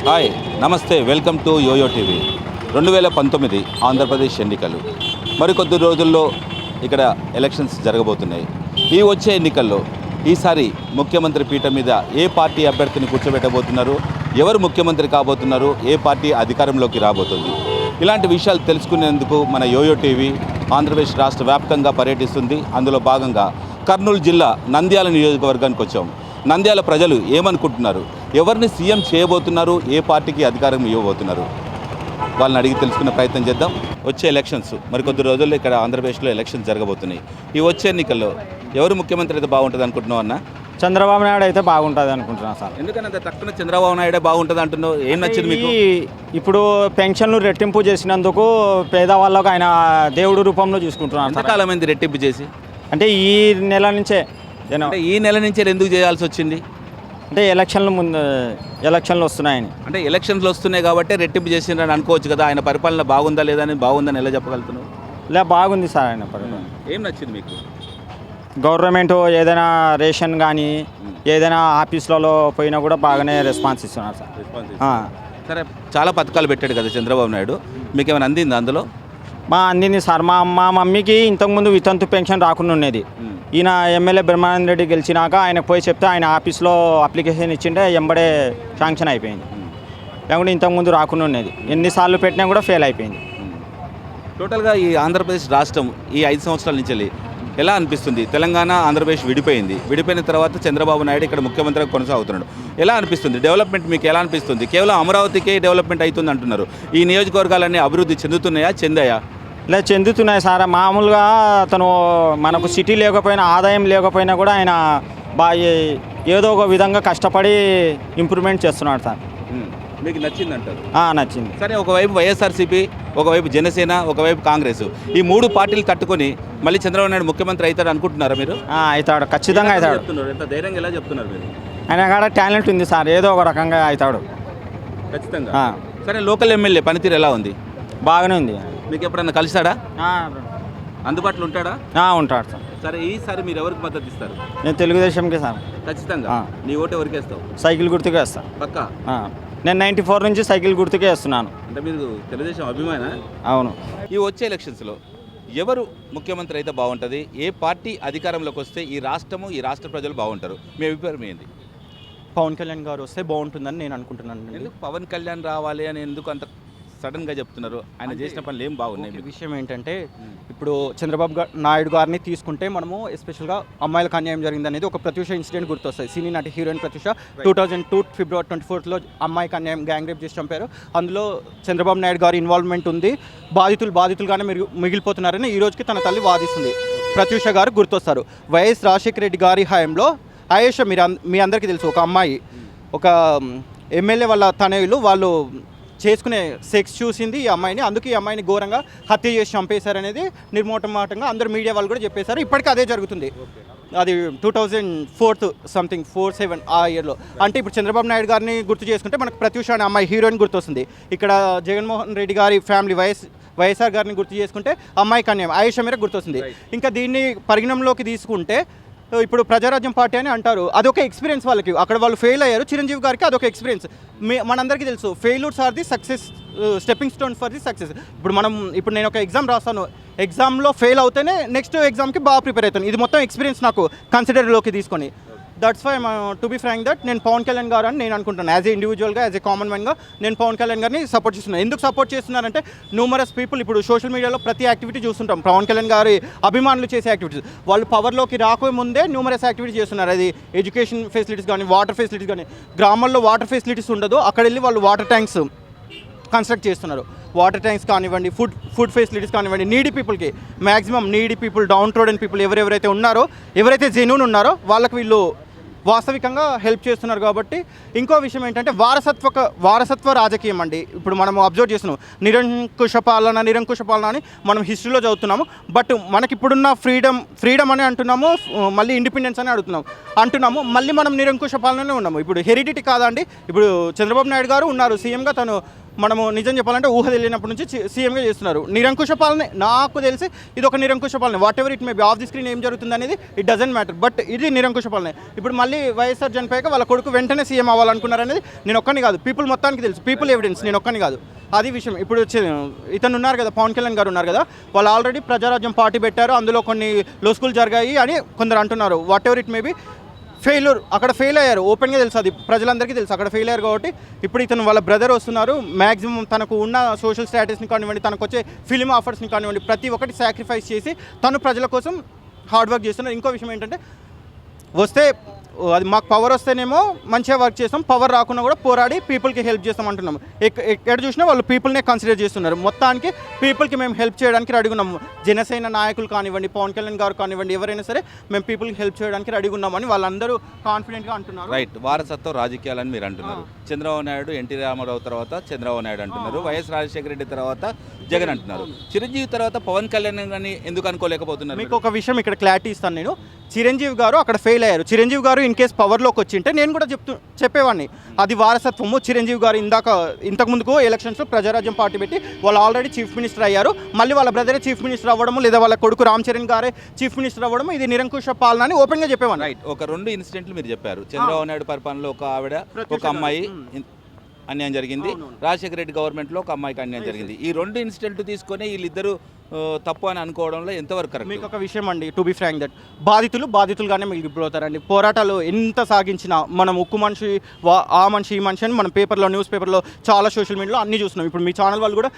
Hi నమస్తే, welcome to yo-yo TV. 2019 Andhra Pradesh ఎన్నికలు మరికొద్ది రోజుల్లో ఇక్కడ ఎలక్షన్స్ జరగబోతున్నాయి. ఈ వచ్చే ఎన్నికల్లో ఈసారి ముఖ్యమంత్రి పీఠం మీద ఏ పార్టీ అభ్యర్థిని కూర్చోబెట్టబోతున్నారు, ఎవరు ముఖ్యమంత్రి కాబోతున్నారు, ఏ పార్టీ అధికారంలోకి రాబోతుంది, ఇలాంటి విషయాలు తెలుసుకునేందుకు మన యోయో టీవీ ఆంధ్రప్రదేశ్ రాష్ట్ర వ్యాప్తంగా పర్యటిస్తుంది. అందులో భాగంగా కర్నూలు జిల్లా నంద్యాల నియోజకవర్గానికి వచ్చాం. నంద్యాల ప్రజలు ఏమనుకుంటున్నారు, ఎవరిని సీఎం చేయబోతున్నారు, ఏ పార్టీకి అధికారం ఇవ్వబోతున్నారు, వాళ్ళని అడిగి తెలుసుకునే ప్రయత్నం చేద్దాం. వచ్చే ఎలక్షన్స్ మరికొద్ది రోజుల్లో ఇక్కడ ఆంధ్రప్రదేశ్లో ఎలక్షన్స్ జరగబోతున్నాయి. ఈ వచ్చే ఎన్నికల్లో ఎవరు ముఖ్యమంత్రి అయితే బాగుంటుంది అనుకుంటున్నావు అన్న? చంద్రబాబు నాయుడు అయితే బాగుంటుంది అనుకుంటున్నాను సార్. ఎందుకని అంత తక్కువ చంద్రబాబు నాయుడే బాగుంటుంది అంటున్నావు? ఏం నచ్చింది మీకు? ఇప్పుడు పెన్షన్లు రెట్టింపు చేసినందుకు పేదవాళ్ళకు ఆయన దేవుడు రూపంలో చూసుకుంటున్నాను. ఎంతకాలం అయింది రెట్టింపు చేసి? అంటే ఈ నెల నుంచే అంటే ఈ నెల నుంచే ఎందుకు చేయాల్సి వచ్చింది? అంటే ఎలక్షన్లు వస్తున్నాయని. అంటే ఎలక్షన్లు వస్తున్నాయి కాబట్టి రెట్టింపు చేసిండ్రని అనుకోవచ్చు కదా. ఆయన పరిపాలన బాగుందా లేదని, బాగుందని ఎలా చెప్పగలుగుతున్నావు? బాగుంది సార్ ఆయన పరిపాలన. ఏం నచ్చింది మీకు? గవర్నమెంట్ ఏదైనా రేషన్ కానీ ఏదైనా ఆఫీసులలో పోయినా కూడా బాగానే రెస్పాన్స్ ఇస్తున్నారు సార్. సరే, చాలా పథకాలు పెట్టాడు కదా చంద్రబాబు నాయుడు, మీకు ఏమైనా అందింది అందులో? అందింది సార్. మా మమ్మీకి ఇంతకుముందు వితంతు పెన్షన్ రాకుండా ఉండేది. ఈయన ఎమ్మెల్యే బ్రహ్మానంద రెడ్డి గెలిచినాక ఆయనకు పోయి చెప్తే ఆయన ఆఫీస్లో అప్లికేషన్ ఇచ్చింటే ఎంబడే శాంక్షన్ అయిపోయింది. లేకుంటే ఇంతకుముందు రాకుండా ఉండేది. ఎన్నిసార్లు పెట్టినా కూడా ఫెయిల్ అయిపోయింది. టోటల్గా ఈ ఆంధ్రప్రదేశ్ రాష్ట్రం ఈ 5 సంవత్సరాల నుంచి ఎలా అనిపిస్తుంది? తెలంగాణ ఆంధ్రప్రదేశ్ విడిపోయిన తర్వాత చంద్రబాబు నాయుడు ఇక్కడ ముఖ్యమంత్రిగా కొనసాగుతున్నాడు. ఎలా అనిపిస్తుంది? డెవలప్మెంట్ మీకు ఎలా అనిపిస్తుంది? కేవలం అమరావతికే డెవలప్మెంట్ అవుతుంది అంటున్నారు. ఈ నియోజకవర్గాలన్నీ అభివృద్ధి చెందుతున్నాయా, చెందాయా? ఇలా చెందుతున్నాయి సార్. మామూలుగా అతను మనకు సిటీ లేకపోయినా, ఆదాయం లేకపోయినా కూడా ఆయన బాగా ఏదో ఒక విధంగా కష్టపడి ఇంప్రూవ్మెంట్ చేస్తున్నాడు సార్. మీకు నచ్చింది అంటారు? నచ్చింది. సరే, ఒకవైపు వైఎస్ఆర్సీపీ, ఒకవైపు జనసేన, ఒకవైపు కాంగ్రెస్, ఈ 3 పార్టీలు తట్టుకొని మళ్ళీ చంద్రబాబు నాయుడు ముఖ్యమంత్రి అవుతాడు అనుకుంటున్నారా మీరు? అవుతాడు, ఖచ్చితంగా అవుతాడు. ఎంత ధైర్యంగా ఎలా చెప్తున్నారు మీరు? ఆయన కాడ టాలెంట్ ఉంది సార్, ఏదో ఒక రకంగా అవుతాడు ఖచ్చితంగా. సరే, లోకల్ ఎమ్మెల్యే పనితీరు ఎలా ఉంది? బాగానే ఉంది. మీకు ఎప్పుడన్నా కలిసాడా? అందుబాటులో ఉంటాడా? ఉంటాడు సార్. సరే, ఈసారి మీరు ఎవరికి మద్దతు ఇస్తారు? నేను తెలుగుదేశంకే సార్. ఖచ్చితంగా. నీ ఓటు ఎవరికి వేస్తావు? సైకిల్ గుర్తుకే వేస్తాను పక్కా. నేను 94 నుంచి సైకిల్ గుర్తుకే వేస్తున్నాను. అంటే మీరు తెలుగుదేశం అభిమాన? అవును. ఈ వచ్చే ఎలక్షన్స్లో ఎవరు ముఖ్యమంత్రి అయితే బాగుంటుంది, ఏ పార్టీ అధికారంలోకి వస్తే ఈ రాష్ట్రము, ఈ రాష్ట్ర ప్రజలు బాగుంటారు? మీ అభిప్రాయం ఏంది? పవన్ కళ్యాణ్ గారు వస్తే బాగుంటుందని నేను అనుకుంటున్నాను. ఎందుకు పవన్ కళ్యాణ్ రావాలి అని ఎందుకు అంత సడన్గా చెప్తున్నారు? ఆయన చేసిన పనులు ఏం బాగున్నాయి? విషయం ఏంటంటే, ఇప్పుడు చంద్రబాబు నాయుడు గారిని తీసుకుంటే మనము ఎస్పెషల్గా అమ్మాయిలకు అన్యాయం జరిగింది అనేది ఒక ప్రత్యూష ఇన్సిడెంట్ గుర్తొస్తుంది. సినీ నటి హీరోయిన్ ప్రత్యూష 2002 ఫిబ్రవరి 24 అమ్మాయికి అన్యాయం గ్యాంగ్ రేప్ చేసి చంపారు. అందులో చంద్రబాబు నాయుడు గారి ఇన్వాల్వ్మెంట్ ఉంది. బాధితులుగానే మిగిలిపోతున్నారని ఈ రోజుకి తన తల్లి వాదిస్తుంది. ప్రత్యూష గారు గుర్తొస్తారు. వైఎస్ రాజశేఖర రెడ్డి గారి హయాంలో ఆయేష, మీ అందరికీ తెలుసు, ఒక అమ్మాయి, ఒక ఎమ్మెల్యే వాళ్ళ తనయులు వాళ్ళు చేసుకునే సెక్స్ చూసింది ఈ అమ్మాయిని. అందుకే ఈ అమ్మాయిని ఘోరంగా హత్య చేసి చంపేశారనేది నిర్మోటమాటంగా అందరు మీడియా వాళ్ళు కూడా చెప్పేశారు. ఇప్పటికీ అదే జరుగుతుంది. అది 2004 ఆ ఇయర్లో. అంటే ఇప్పుడు చంద్రబాబు నాయుడు గారిని గుర్తు చేసుకుంటే మనకు ప్రత్యూష అనే అమ్మాయి హీరోయిన్ గుర్తొస్తుంది. ఇక్కడ జగన్మోహన్ రెడ్డి గారి ఫ్యామిలీ వైఎస్ఆర్ గారిని గుర్తు చేసుకుంటే అమ్మాయి కన్యాయం ఆయేష మేర గుర్తొస్తుంది. ఇంకా దీన్ని పరిగణంలోకి తీసుకుంటే ఇప్పుడు ప్రజారాజ్యం పార్టీ అని అంటారు. అదొక ఎక్స్పీరియన్స్ వాళ్ళకి. అక్కడ వాళ్ళు ఫెయిల్ అయ్యారు. చిరంజీవి గారికి అదొక ఎక్స్పీరియన్స్. మనందరికీ తెలుసు, failures are the success, stepping stones for the success. ఇప్పుడు నేను ఒక ఎగ్జామ్ రాస్తాను, ఎగ్జామ్లో ఫెయిల్ అవుతేనే నెక్స్ట్ ఎగ్జామ్కి బాగా ప్రిపేర్ అవుతాను. ఇది మొత్తం ఎక్స్పీరియన్స్ నాకు కన్సిడర్లోకి తీసుకొని. That's why to be frank that నేను పవన్ కళ్యాణ్ గారు అని నేను అనుకుంటాను. యాజ్ ఏ ఇండివిజువల్గా, యాజ్ ఏ కామన్ మ్యాన్గా నేను పవన్ కళ్యాణ్ గారిని సపోర్ట్ చేస్తున్నాను. ఎందుకు సపోర్ట్ చేస్తున్నానంటే, న్యూమరస్ పీపుల్ ఇప్పుడు సోషల్ మీడియాలో ప్రతి యాక్టివిటీ చూస్తుంటాం. పవన్ కళ్యాణ్ గారి అభిమానులు చేసే యాక్టివిటీస్, వాళ్ళు పవర్లోకి రాకముందే న్యూమరస్ యాక్టివిటీస్ చేస్తున్నారు. అది ఎడ్యుకేషన్ ఫెసిలిటీస్ కానీ, వాటర్ ఫెసిలిటీస్ కానీ. గ్రామాల్లో వాటర్ ఫెసిలిటీస్ ఉండదు, అక్కడ వెళ్ళి వాళ్ళు వాటర్ ట్యాంక్స్ కన్స్ట్రక్ట్ చేస్తున్నారు. వాటర్ ట్యాంక్స్ కానివ్వండి, ఫుడ్ ఫెసిలిటీస్ కానివ్వండి. నీడీ పీపుల్కి maximum needy people, downtrodden people ఎవరైతే ఉన్నారో, ఎవరైతే జెన్యూన్ ఉన్నారో వాళ్ళకి వీళ్ళు వాస్తవికంగా హెల్ప్ చేస్తున్నారు. కాబట్టి ఇంకో విషయం ఏంటంటే వారసత్వ రాజకీయం అండి. ఇప్పుడు మనం అబ్జర్వ్ చేస్తున్నాం, నిరంకుశ పాలన అని మనం హిస్టరీలో చదువుతున్నాము. బట్ మనకిప్పుడున్న ఫ్రీడమ్ అని అంటున్నాము, మళ్ళీ ఇండిపెండెన్స్ అని అంటున్నాము. మళ్ళీ మనం నిరంకుశ పాలననే ఉన్నాము. ఇప్పుడు హెరిడిటీ కాదా అండి? ఇప్పుడు చంద్రబాబు నాయుడు గారు ఉన్నారు సీఎంగా, తను మనము నిజం చెప్పాలంటే ఊహ తెలియనప్పటి నుంచి సీఎంగా చేస్తున్నారు. నిరంకుశ పాలన నాకు తెలిసి ఇది ఒక నిరంకుశ పాలన. What ever it may be of the screen ఏం జరుగుతుంది అనేది ఇట్ డజంట్ మ్యాటర్, బట్ ఇది నిరంకుశ పాలన. ఇప్పుడు మళ్ళీ వైఎస్ఆర్ చనిపోయాక వాళ్ళ కొడుకు వెంటనే సీఎం అవ్వాలనుకున్నారు అనేది నేను ఒక్కని కాదు, పీపుల్ మొత్తానికి తెలుసు, పీపుల్ ఎవిడెన్స్, నేను ఒక్కని కాదు. అది విషయం. ఇప్పుడు ఇతను ఉన్నారు కదా, పవన్ కళ్యాణ్ గారు ఉన్నారు కదా, వాళ్ళు ఆల్రెడీ ప్రజారాజ్యం పార్టీ పెట్టారు, అందులో కొన్ని లోసుకులు జరిగాయి అని కొందరు అంటున్నారు. What ever it may be failure, అక్కడ ఫెయిల్ అయ్యారు, ఓపెన్గా తెలుసు, అది ప్రజలందరికీ తెలుసు, అక్కడ ఫెయిల్ అయ్యారు. కాబట్టి ఇప్పుడు ఇతను వాళ్ళ బ్రదర్ వస్తున్నారు, మ్యాక్సిమం తనకు ఉన్న సోషల్ స్టాటస్ని కానివ్వండి, తనకు వచ్చే ఫిలిం ఆఫర్స్ని కానివ్వండి, ప్రతి ఒక్కటి సాక్రిఫైస్ చేసి తను ప్రజల కోసం హార్డ్ వర్క్ చేస్తున్నారు. ఇంకో విషయం ఏంటంటే వస్తే అది మాకు పవర్ వస్తేనేమో మంచిగా వర్క్ చేస్తాం, పవర్ రాకుండా కూడా పోరాడి పీపుల్కి హెల్ప్ చేస్తాం అంటున్నాము. ఎక్కడ చూసినా వాళ్ళు పీపుల్నే కన్సిడర్ చేస్తున్నారు. మొత్తానికి పీపుల్కి మేము హెల్ప్ చేయడానికి రెడీగా ఉన్నాము. జనసేన నాయకులు కానివ్వండి, పవన్ కళ్యాణ్ గారు కానివ్వండి, ఎవరైనా సరే మేము పీపుల్కి హెల్ప్ చేయడానికి రెడీగా ఉన్నామని వాళ్ళందరూ కాన్ఫిడెంట్గా అంటున్నారు. రైట్, వారసత్వ రాజకీయాలని మీరు అంటున్నారు. చంద్రబాబు నాయుడు, ఎన్టీ రామారావు తర్వాత చంద్రబాబు నాయుడు అంటున్నారు, వైఎస్ రాజశేఖర రెడ్డి తర్వాత జగన్ అంటున్నారు, చిరంజీవి తర్వాత పవన్ కళ్యాణ్ అని ఎందుకు అనుకోలేకపోతున్నారు? మీకు ఒక విషయం ఇక్కడ క్లారిటీ ఇస్తాను నేను. చిరంజీవి గారు అక్కడ ఫెయిల్ అయ్యారు. చిరంజీవి గారు ఇన్ కేస్ పవర్లోకి వచ్చింటే నేను కూడా చెప్పేవాడిని అది వారసత్వము. చిరంజీవి గారు ఇంతకుముందుకు ఎలక్షన్స్లో ప్రజారాజ్యం పార్టీ పెట్టి వాళ్ళు ఆల్రెడీ చీఫ్ మినిస్టర్ అయ్యారు, మళ్ళీ వాళ్ళ బ్రదరే చీఫ్ మినిస్టర్ అవ్వడము, లేదా వాళ్ళ కొడుకు రామ్ చరణ్ గారే చీఫ్ మినిస్టర్ అవ్వడం, ఇది నిరంకుశ పాలన అని ఓపెన్గా చెప్పేవాడిని. రైట్, ఒక 2 ఇన్సిడెంట్లు మీరు చెప్పారు. చంద్రబాబు నాయుడు పరిపాలనలో ఒక ఆవిడ, ఒక అమ్మాయి అన్యాయం జరిగింది, రాజశేఖర రెడ్డి గవర్నమెంట్లో ఒక అమ్మాయికి అన్యాయం జరిగింది. ఈ 2 ఇన్సిడెంట్లు తీసుకొని వీళ్ళిద్దరూ తప్పు అని అనుకోవడంలో ఎంతవరకు కరెక్ట్? మీకు ఒక విషయం అండి, టు బి ఫ్రాంక్ దట్ బాధితులుగానే మిగిలిపోతారండి. పోరాటాలు ఎంత సాగించినా మనం ఉక్కు మనిషి, ఆ మనిషి, ఈ మనిషి అని మనం పేపర్లో, న్యూస్ పేపర్లో, చాలా సోషల్ మీడియాలో అన్నీ చూస్తున్నాం. ఇప్పుడు మీ ఛానల్ వాళ్ళు కూడా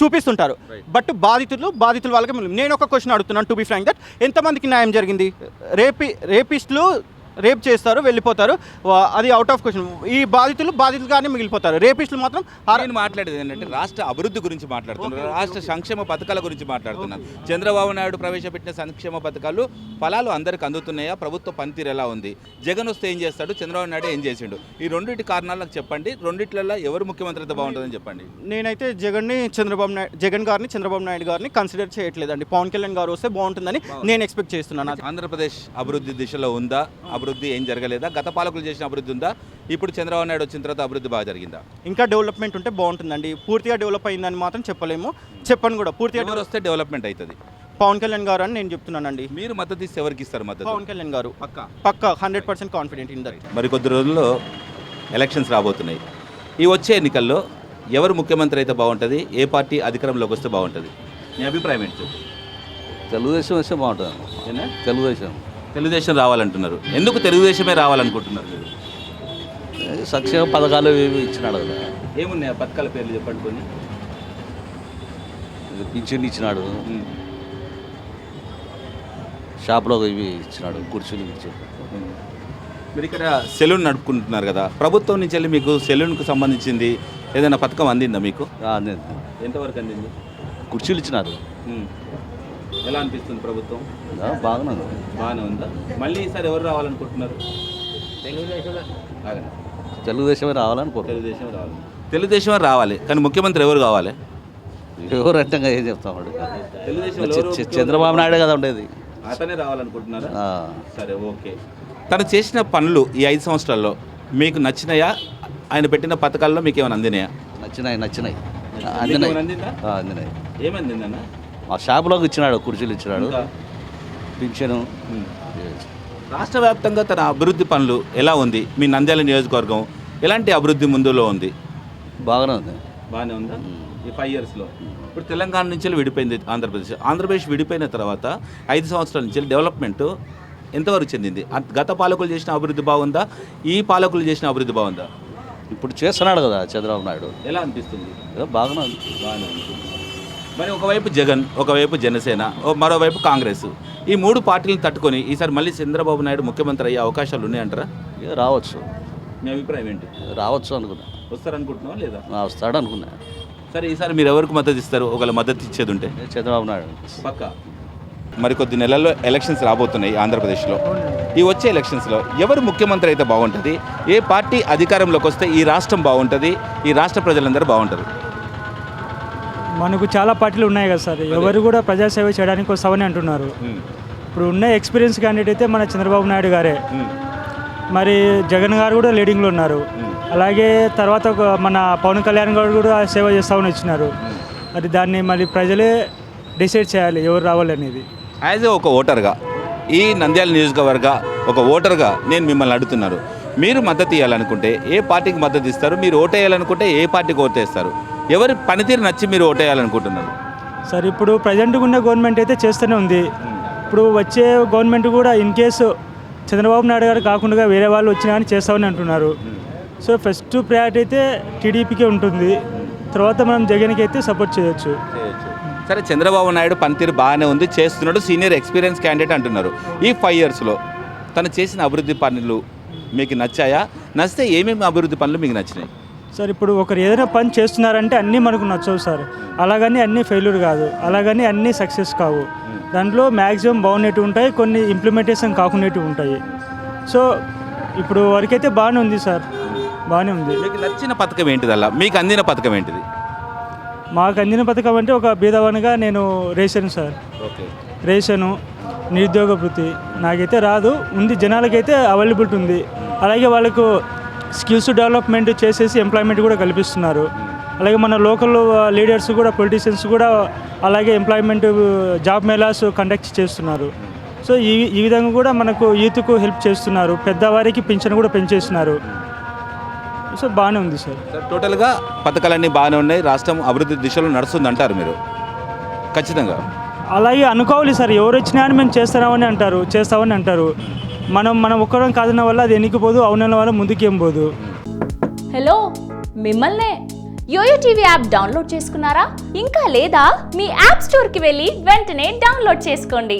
చూపిస్తుంటారు. బట్ బాధితులు వాళ్ళకి నేను ఒక క్వశ్చన్ అడుగుతున్నాను, టు బి ఫ్రాంక్ దట్ ఎంతమందికి న్యాయం జరిగింది? రేపిస్టులు రేప్ చేస్తారు, వెళ్ళిపోతారు, అది అవుట్ ఆఫ్ క్వశ్చన్. ఈ బాధితులుగానే మిగిలిపోతారు. రేపిస్టులు మాత్రం. నేను మాట్లాడేది ఏంటంటే రాష్ట్ర అభివృద్ధి గురించి మాట్లాడుతున్నారు, రాష్ట్ర సంక్షేమ పథకాల గురించి మాట్లాడుతున్నాను. చంద్రబాబు నాయుడు ప్రవేశపెట్టిన సంక్షేమ పథకాలు ఫలాలు అందరికి అందుతున్నాయా? ప్రభుత్వ పనితీరు ఎలా ఉంది? జగన్ వస్తే ఏం చేస్తాడు, చంద్రబాబు నాయుడు ఏం చేసిండు? ఈ 2 కారణాలు నాకు చెప్పండి. 2 ఎవరు ముఖ్యమంత్రి అయితే బాగుంటుందని చెప్పండి. నేనైతే జగన్ గారిని, చంద్రబాబు నాయుడు గారిని కన్సిడర్ చేయట్లేదండి. పవన్ కళ్యాణ్ గారు వస్తే బాగుంటుందని నేను ఎక్స్పెక్ట్ చేస్తున్నాను. ఆంధ్రప్రదేశ్ అభివృద్ధి దిశలో ఉందా? అభివృద్ధి ఏం జరగలేదా? గత పాలకులు చేసిన అభివృద్ధి ఉందా? ఇప్పుడు చంద్రబాబు నాయుడు వచ్చిన తర్వాత అభివృద్ధి బాగా జరిగిందా? ఇంకా డెవలప్మెంట్ ఉంటే బాగుంటుందండి. పూర్తిగా డెవలప్ అయిందని మాత్రం చెప్పను కూడా. పూర్తిగా ఎవరు వస్తే డెవలప్మెంట్ అవుతుంది? పవన్ కళ్యాణ్ గారు అని నేను చెప్తున్నానండి. మీరు మద్దతు ఇస్తే ఎవరికి ఇస్తారు మద్దతు? పవన్ కళ్యాణ్ గారు పక్కా 100% కాన్ఫిడెంట్ ఇన్ దట్. మరి కొద్ది రోజుల్లో ఎలక్షన్స్ రాబోతున్నాయి. ఈ వచ్చే ఎన్నికల్లో ఎవరు ముఖ్యమంత్రి అయితే బాగుంటుంది? ఏ పార్టీ అధికారంలోకి వస్తే బాగుంటుంది? మీ అభిప్రాయం ఏంటి? తెలుగుదేశం వస్తే బాగుంటుంది. తెలుగుదేశం రావాలంటున్నారు. ఎందుకు తెలుగుదేశమే రావాలనుకుంటున్నారు? సంక్షేమ పథకాలు ఇవి ఇచ్చినాడు కదా. ఏమున్నాయి ఆ పథకాల పేర్లు చెప్పండి కొన్ని. పింఛన్ ఇచ్చినాడు, షాప్లో ఇవి ఇచ్చినాడు, కుర్చీలు ఇచ్చాడు. మీరు ఇక్కడ సెలూన్ నడుపుకుంటున్నారు కదా, ప్రభుత్వం నుంచి వెళ్ళి మీకు సెలూన్కు సంబంధించింది ఏదైనా పథకం అందిందా మీకు? ఎంతవరకు అందింది? కుర్చీలు ఇచ్చినారు. ఎలా అనిపిస్తుంది ప్రభుత్వం? బాగానే ఉందా? మళ్ళీ ఈసారి ఎవరు రావాలనుకుంటున్నారు? తెలుగుదేశమే రావాలనుకుంటున్నారు. తెలుగుదేశమే రావాలి, కానీ ముఖ్యమంత్రి ఎవరు కావాలి? ఎవరు అంటే ఏం చెప్తాడు? చంద్రబాబు నాయుడు కదా ఉండేది, అతనే రావాలనుకుంటున్నారా? సరే, ఓకే. తను చేసిన పనులు ఈ 5 సంవత్సరాల్లో మీకు నచ్చినాయా? ఆయన పెట్టిన పథకాల్లో మీకు ఏమైనా అందినాయా? నచ్చినాయి. ఏమందిందన్న? ఆ షాపులోకి ఇచ్చినాడు, కుర్చీలు ఇచ్చినాడు, పింఛను. రాష్ట్ర వ్యాప్తంగా తన అభివృద్ధి పనులు ఎలా ఉంది? మీ నంద్యాల నియోజకవర్గం ఎలాంటి అభివృద్ధి ముందులో ఉంది? బాగానే ఉందా? ఈ 5 ఇయర్స్లో ఇప్పుడు తెలంగాణ నుంచి విడిపోయింది ఆంధ్రప్రదేశ్ విడిపోయిన తర్వాత 5 సంవత్సరాల నుంచి డెవలప్మెంట్ ఎంతవరకు చెందింది? గత పాలకులు చేసిన అభివృద్ధి బాగుందా? ఈ పాలకులు చేసిన అభివృద్ధి బాగుందా? ఇప్పుడు చేస్తున్నాడు కదా చంద్రబాబు నాయుడు. ఎలా అనిపిస్తుంది? బాగానే ఉంది. మరి ఒకవైపు జగన్, ఒకవైపు జనసేన, మరోవైపు కాంగ్రెస్, ఈ 3 పార్టీలను తట్టుకొని ఈసారి మళ్ళీ చంద్రబాబు నాయుడు ముఖ్యమంత్రి అయ్యే అవకాశాలు ఉన్నాయంటారా? రావచ్చు. మీ అభిప్రాయం ఏంటి? రావచ్చు అనుకున్నా. వస్తారనుకుంటున్నావా లేదా? వస్తాడు అనుకున్నా. సరే, ఈసారి మీరు ఎవరికి మద్దతు ఇస్తారు? ఒకవేళ మద్దతు ఇచ్చేది ఉంటే? చంద్రబాబు నాయుడు పక్కా. మరికొద్ది నెలల్లో ఎలక్షన్స్ రాబోతున్నాయి ఆంధ్రప్రదేశ్లో. ఈ వచ్చే ఎలక్షన్స్లో ఎవరు ముఖ్యమంత్రి అయితే బాగుంటుంది? ఏ పార్టీ అధికారంలోకి వస్తే ఈ రాష్ట్రం బాగుంటుంది, ఈ రాష్ట్ర ప్రజలందరూ బాగుంటారు? మనకు చాలా పార్టీలు ఉన్నాయి కదా సార్, ఎవరు కూడా ప్రజాసేవ చేయడానికి వస్తామని అంటున్నారు. ఇప్పుడు ఉన్న ఎక్స్పీరియన్స్ క్యాండిడేట్ అయితే మన చంద్రబాబు నాయుడు గారే. మరి జగన్ గారు కూడా లీడింగ్లో ఉన్నారు. అలాగే తర్వాత మన పవన్ కళ్యాణ్ గారు కూడా సేవ చేస్తామని వచ్చినారు. మరి దాన్ని మళ్ళీ ప్రజలే డిసైడ్ చేయాలి ఎవరు రావాలనేది. యాజ్ ఒక ఓటర్గా, ఈ నంద్యాల నియోజకవర్గ ఒక ఓటర్గా నేను మిమ్మల్ని అడుగుతున్నాను, మీరు మద్దతు ఇవ్వాలనుకుంటే ఏ పార్టీకి మద్దతు ఇస్తారు? మీరు ఓటేయాలనుకుంటే ఏ పార్టీకి ఓటేస్తారు? ఎవరి పనితీరు నచ్చి మీరు ఓటేయాలనుకుంటున్నారు? సార్ ఇప్పుడు ప్రజెంట్గా ఉన్న గవర్నమెంట్ అయితే చేస్తూనే ఉంది. ఇప్పుడు వచ్చే గవర్నమెంట్ కూడా ఇన్ కేసు చంద్రబాబు నాయుడు గారు కాకుండా వేరే వాళ్ళు వచ్చినా అని చేస్తామని అంటున్నారు. సో ఫస్ట్ ప్రయారిటీ అయితే టీడీపీకే ఉంటుంది. తర్వాత మనం జగన్కి అయితే సపోర్ట్ చేయొచ్చు. సరే, చంద్రబాబు నాయుడు పనితీరు బాగానే ఉంది, చేస్తున్నాడు, సీనియర్ ఎక్స్పీరియన్స్ క్యాండిడేట్ అంటున్నారు. ఈ 5 ఇయర్స్లో తను చేసిన అభివృద్ధి పనులు మీకు నచ్చాయా? నచ్చితే ఏమేమి అభివృద్ధి పనులు మీకు నచ్చినాయి? సార్ ఇప్పుడు ఒకరు ఏదైనా పని చేస్తున్నారంటే అన్నీ మనకు నచ్చవు సార్. అలాగని అన్నీ ఫెయిల్యూర్ కాదు, అలాగని అన్నీ సక్సెస్ కావు. దాంట్లో మ్యాక్సిమం బాగున్నట్టు ఉంటాయి, కొన్ని ఇంప్లిమెంటేషన్ కాకునేటివి ఉంటాయి. సో ఇప్పుడు వరకైతే బాగానే ఉంది సార్, బాగానే ఉంది. మీకు నచ్చిన పథకం ఏంటిదల్లా? మీకు అందిన పథకం ఏంటిది? మాకు అందిన పథకం అంటే ఒక బీదవానిగా నేను రేషన్ సార్, ఓకే, రేషను, నిరుద్యోగ వృత్తి నాకైతే రాదు, ఉంది జనాలకైతే అవైలబిలిటీ ఉంది. అలాగే వాళ్ళకు స్కిల్స్ డెవలప్మెంట్ చేసేసి ఎంప్లాయ్మెంట్ కూడా కల్పిస్తున్నారు. అలాగే మన లోకల్ లీడర్స్ కూడా, పొలిటీషియన్స్ కూడా అలాగే ఎంప్లాయ్మెంట్ జాబ్ మేళాస్ కండక్ట్ చేస్తున్నారు. సో ఈ విధంగా కూడా మనకు యూత్కు హెల్ప్ చేస్తున్నారు. పెద్దవారికి పింఛన్ కూడా పెంచేస్తున్నారు. సో బాగానే ఉంది సార్. టోటల్గా పథకాలన్నీ బాగానే ఉన్నాయి, రాష్ట్రం అభివృద్ధి దిశలో నడుస్తుంది అంటారు మీరు? ఖచ్చితంగా అలాగే అనుకోవాలి సార్. ఎవరు వచ్చినా అని మేము చేస్తామని అంటారు. మనం ఒక్కరం కాదన్న వల్ల అది ఎన్నికపోదు, అవునన్న వల్ల ముందుకేం పోదు. హలో, మిమ్మల్నే. యోయో టీవీ యాప్ డౌన్లోడ్ చేసుకున్నారా? ఇంకా లేదా? మీ యాప్ స్టోర్కి వెళ్ళి వెంటనే డౌన్లోడ్ చేసుకోండి.